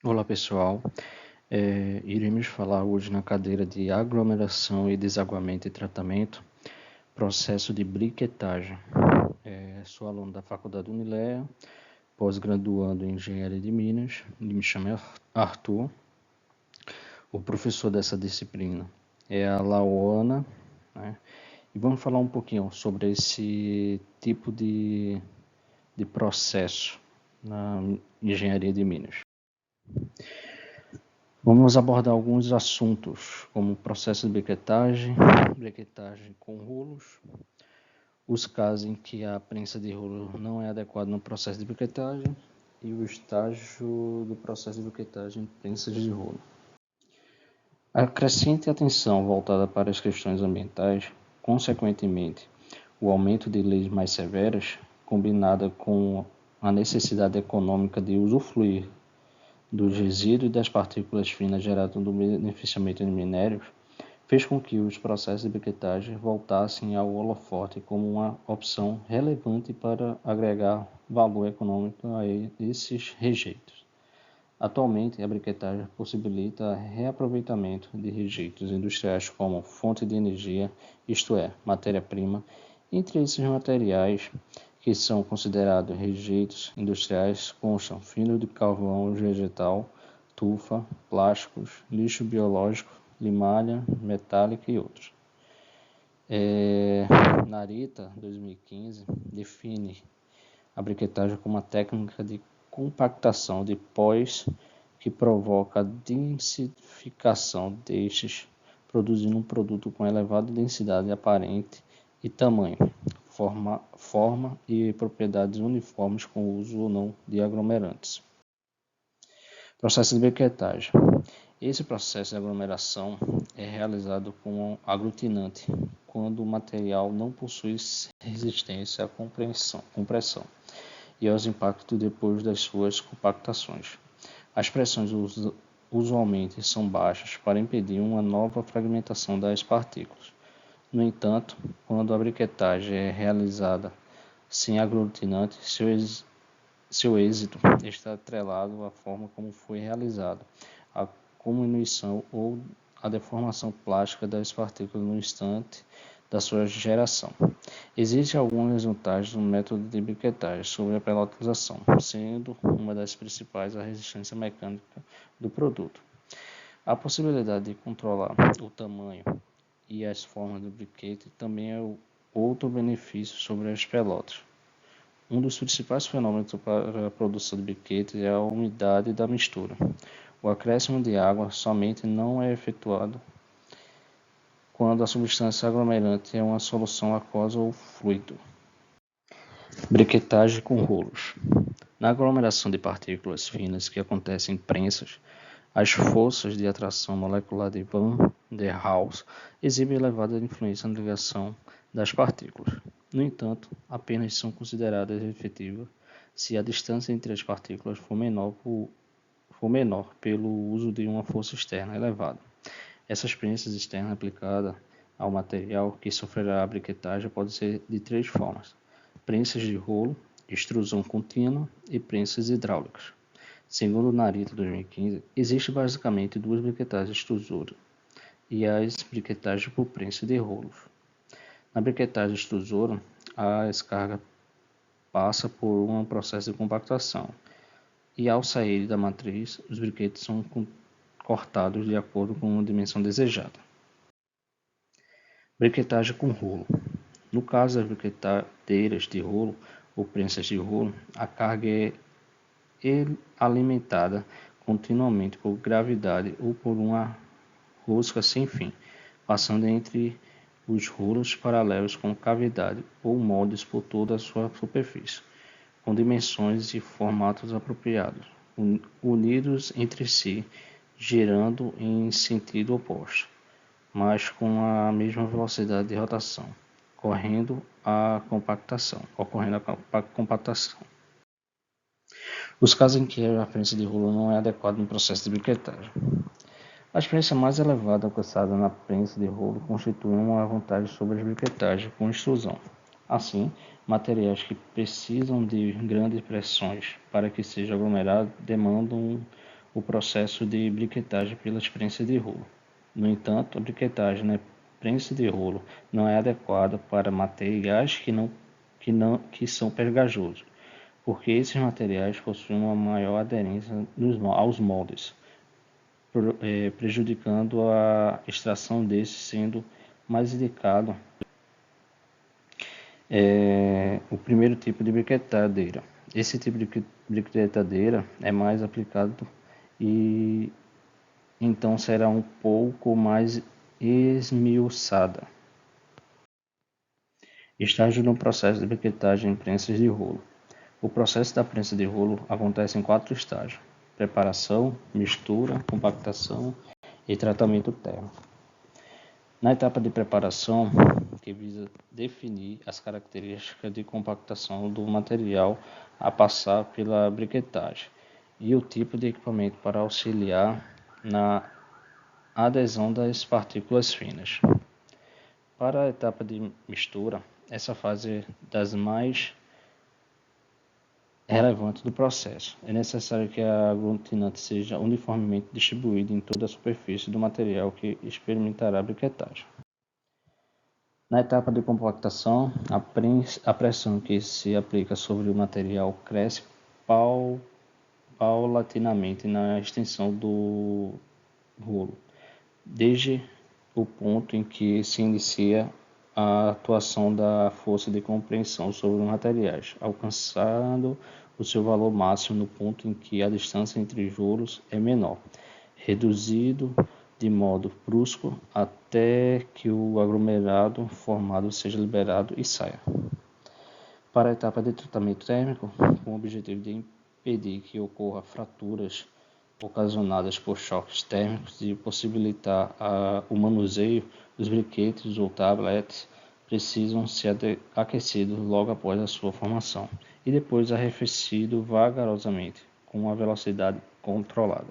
Olá pessoal, iremos falar hoje na cadeira de aglomeração e desaguamento e tratamento, processo de briquetagem. Sou aluno da Faculdade Unileia, pós-graduando em Engenharia de Minas, e me chamo Arthur. O professor dessa disciplina é a Lauana, né? E vamos falar um pouquinho sobre esse tipo de processo na Engenharia de Minas. Vamos abordar alguns assuntos, como processo de briquetagem, briquetagem com rolos, os casos em que a prensa de rolo não é adequada no processo de briquetagem e o estágio do processo de briquetagem em prensas de rolo. A crescente atenção voltada para as questões ambientais, consequentemente, o aumento de leis mais severas, combinada com a necessidade econômica de usufruir dos resíduos e das partículas finas geradas do beneficiamento de minérios, fez com que os processos de briquetagem voltassem ao holofote como uma opção relevante para agregar valor econômico a esses rejeitos. Atualmente, a briquetagem possibilita o reaproveitamento de rejeitos industriais como fonte de energia, isto é, matéria-prima. Entre esses materiais que são considerados rejeitos industriais constam fibra de carvão vegetal, tufa, plásticos, lixo biológico, limalha, metálica e outros. Narita, 2015, define a briquetagem como uma técnica de compactação de pós que provoca a densificação destes, produzindo um produto com elevada densidade aparente e tamanho, forma e propriedades uniformes com o uso ou não de aglomerantes. Processo de briquetagem. Esse processo de aglomeração é realizado com aglutinante, quando o material não possui resistência à compressão e aos impactos depois das suas compactações. As pressões usualmente são baixas para impedir uma nova fragmentação das partículas. No entanto, quando a briquetagem é realizada sem aglutinante, seu êxito está atrelado à forma como foi realizado, à diminuição ou à deformação plástica das partículas no instante da sua geração. Existem algumas vantagens no método de briquetagem sobre a pelotização, sendo uma das principais a resistência mecânica do produto. A possibilidade de controlar o tamanho e as formas do briquete também é outro benefício sobre as pelotas. Um dos principais fenômenos para a produção de briquetes é a umidade da mistura. O acréscimo de água somente não é efetuado quando a substância aglomerante é uma solução aquosa ou fluido. Briquetagem com rolos. Na aglomeração de partículas finas que acontece em prensas, as forças de atração molecular de Van der Waals exibem elevada influência na ligação das partículas. No entanto, apenas são consideradas efetivas se a distância entre as partículas for menor pelo uso de uma força externa elevada. Essas prensas externas aplicadas ao material que sofrerá a briquetagem podem ser de três formas: prensas de rolo, extrusão contínua e prensas hidráulicas. Segundo o Narita 2015, existem basicamente duas briquetagens extrusora e as briquetagens por prensa de rolos. Na briquetagem extrusora, a descarga passa por um processo de compactação e ao sair da matriz, os briquetes são cortados de acordo com a dimensão desejada. Briquetagem com rolo. No caso das briquetadeiras de rolo ou prensas de rolo, a carga é alimentada continuamente por gravidade ou por uma rosca sem fim, passando entre os rolos paralelos com cavidade ou moldes por toda a sua superfície, com dimensões e formatos apropriados, unidos entre si, girando em sentido oposto, mas com a mesma velocidade de rotação, ocorrendo a compactação. Os casos em que a prensa de rolo não é adequada no processo de briquetagem. A experiência mais elevada alcançada na prensa de rolo constitui uma vantagem sobre a briquetagem com extrusão. Assim, materiais que precisam de grandes pressões para que seja aglomerado demandam o processo de briquetagem pela prensa de rolo. No entanto, a briquetagem na prensa de rolo não é adequada para materiais que são pegajosos, porque esses materiais possuem uma maior aderência aos moldes, prejudicando a extração desses, sendo mais indicado o primeiro tipo de briquetadeira. Esse tipo de briquetadeira é mais aplicado e então será um pouco mais esmiuçada. Estágio no processo de briquetagem em prensas de rolo. O processo da prensa de rolo acontece em 4 estágios: preparação, mistura, compactação e tratamento térmico. Na etapa de preparação, que visa definir as características de compactação do material a passar pela briquetagem e o tipo de equipamento para auxiliar na adesão das partículas finas. Para a etapa de mistura, essa fase é das mais relevantes do processo. É necessário que a aglutinante seja uniformemente distribuída em toda a superfície do material que experimentará a briquetagem. Na etapa de compactação, a pressão que se aplica sobre o material cresce paulatinamente na extensão do rolo, desde o ponto em que se inicia a atuação da força de compressão sobre os materiais, alcançando o seu valor máximo no ponto em que a distância entre os rolos é menor, reduzido de modo brusco até que o aglomerado formado seja liberado e saia. Para a etapa de tratamento térmico, com o objetivo de impedir que ocorra fraturas ocasionadas por choques térmicos e possibilitar o manuseio, os briquetes ou tablets precisam ser aquecidos logo após a sua formação e depois arrefecidos vagarosamente com uma velocidade controlada.